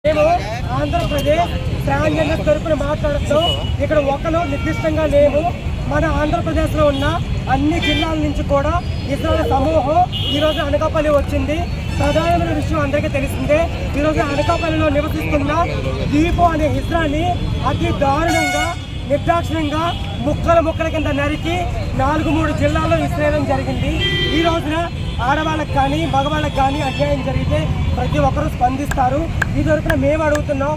మేము ఆంధ్రప్రదేశ్ ట్రాన్స్జెండర్ తరపున మాట్లాడుతాం. ఇక్కడ ఒకరు నిర్దిష్టంగా లేవు. మన ఆంధ్రప్రదేశ్లో ఉన్న అన్ని జిల్లాల నుంచి కూడా ఇస్రాయల్ సమూహం ఈరోజు అనకాపల్లి వచ్చింది. ప్రధానమైన విషయం అందరికీ తెలిసిందే. ఈరోజు అనకాపల్లిలో నివసిస్తున్న దీపు అనే ఇస్రాయల్ని అతి దారుణంగా నిర్దాక్షిణ్యంగా ముక్కల కింద నరికి 4-3 జిల్లాల్లో విసిరేయడం జరిగింది. ఈ రోజున ఆడవాళ్ళకి కానీ మగవాళ్ళకి కానీ అన్యాయం జరిగితే ప్రతి ఒక్కరూ స్పందిస్తారు. ఈ తరపున మేము అడుగుతున్నాం.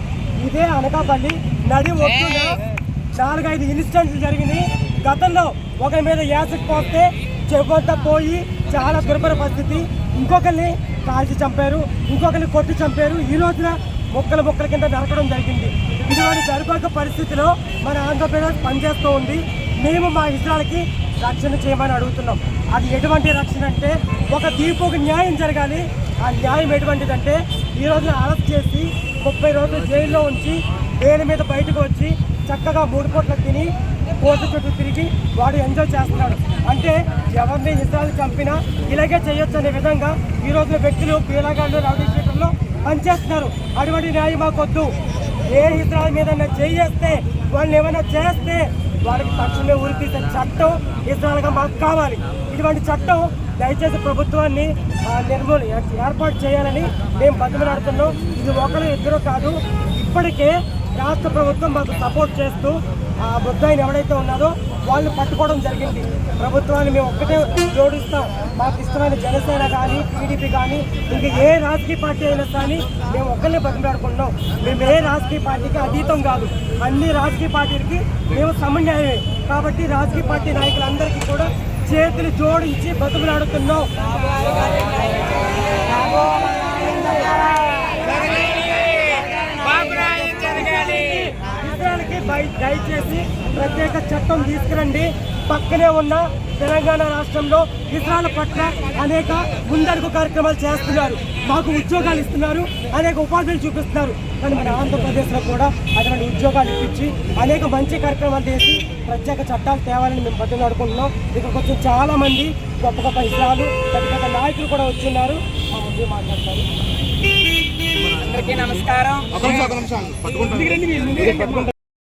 ఇదే అనకాపల్లి నడి ఒడ్డున 4-5 ఇన్సిడెంట్లు జరిగినాయి. గతంలో ఒకరి మీద యాసిడ్ పోస్తే చెవంతా పోయి చాలా దుర్భర పరిస్థితి. ఇంకొకరిని కాల్చి చంపారు, ఇంకొకరిని కొట్టి చంపారు. ఈ రోజున ముక్కల కింద నరకడం జరిగింది. ఇటువంటి జరగక పరిస్థితిలో మన ఆంధ్రప్రదేశ్ పనిచేస్తూ ఉంది. మేము మా ఇస్రాయల్కి రక్షణ చేయమని అడుగుతున్నాం. అది ఎటువంటి రక్షణ అంటే ఒక దీపుకి న్యాయం జరగాలి. ఆ న్యాయం ఎటువంటిదంటే ఈ రోజున అరెస్ట్ చేసి 30 రోజులు జైల్లో ఉంచి వేల మీద బయటకు వచ్చి చక్కగా 3 పూట్ల తిని కోర్టు చుట్టూ తిరిగి వాడు ఎంజాయ్ చేస్తున్నాడు. అంటే ఎవరిని ఇస్రాయల్ చంపినా ఇలాగే చేయొచ్చు అనే విధంగా ఈ రోజున వ్యక్తులు పీలాగాళ్ళు రౌడీ షీటర్లో పనిచేస్తున్నారు. అటువంటి న్యాయం మాకొద్దు. ఏ ఇస్రాయల్ మీద చేస్తే వాళ్ళని ఏమైనా చేస్తే వాళ్ళకి తక్షణమే ఉరితీసే చట్టం ఇస్రాయల్గా మాకు కావాలి. ఇటువంటి చట్టం దయచేసి ప్రభుత్వాన్ని ఏర్పాటు చేయాలని మేము బతిమలాడుతున్నాం. ఇది ఒకరు ఇద్దరు కాదు. ఇప్పటికే రాష్ట్ర ప్రభుత్వం మాకు సపోర్ట్ చేస్తూ ఆ ముద్దాయిని ఎవడైతే ఉన్నారో వాళ్ళు పట్టుకోవడం జరిగింది. ప్రభుత్వాన్ని మేము ఒక్కటే జోడిస్తాం. మాకు ఇష్టమైన జనసేన కానీ టీడీపీ కానీ ఇంకా ఏ రాజకీయ పార్టీ అయినా కానీ మేము ఒక్కరిని బతిమలాడుకుంటున్నాం. మేము ఏ రాజకీయ పార్టీకి అతీతం కాదు. అన్ని రాజకీయ పార్టీలకి మేము సమన్యాయమే. కాబట్టి రాజకీయ పార్టీ నాయకులందరికీ కూడా చేతులు జోడించి బతిమలాడుతున్నాం. దయచేసి ప్రత్యేక చట్టం తీసుకురండి. పక్కనే ఉన్న తెలంగాణ రాష్ట్రంలో ఇస్రాయల్ పట్ల అనేక ముందడుగు కార్యక్రమాలు చేస్తున్నారు. మాకు ఉద్యోగాలు ఇస్తున్నారు, అనేక ఉపాధులు చూపిస్తున్నారు. కానీ మన ఆంధ్రప్రదేశ్లో కూడా అటువంటి ఉద్యోగాలు ఇప్పించి అనేక మంచి కార్యక్రమాలు చేసి ప్రత్యేక చట్టాలు తేవాలని మేము బతిమలాడుకుంటున్నాం. ఇక్కడికి వచ్చిన చాలా మంది గొప్ప ఇస్రాయలు పెద్ద నాయకులు కూడా వచ్చిన్నారు. మాట్లాడతారు. అందరికీ నమస్కారం.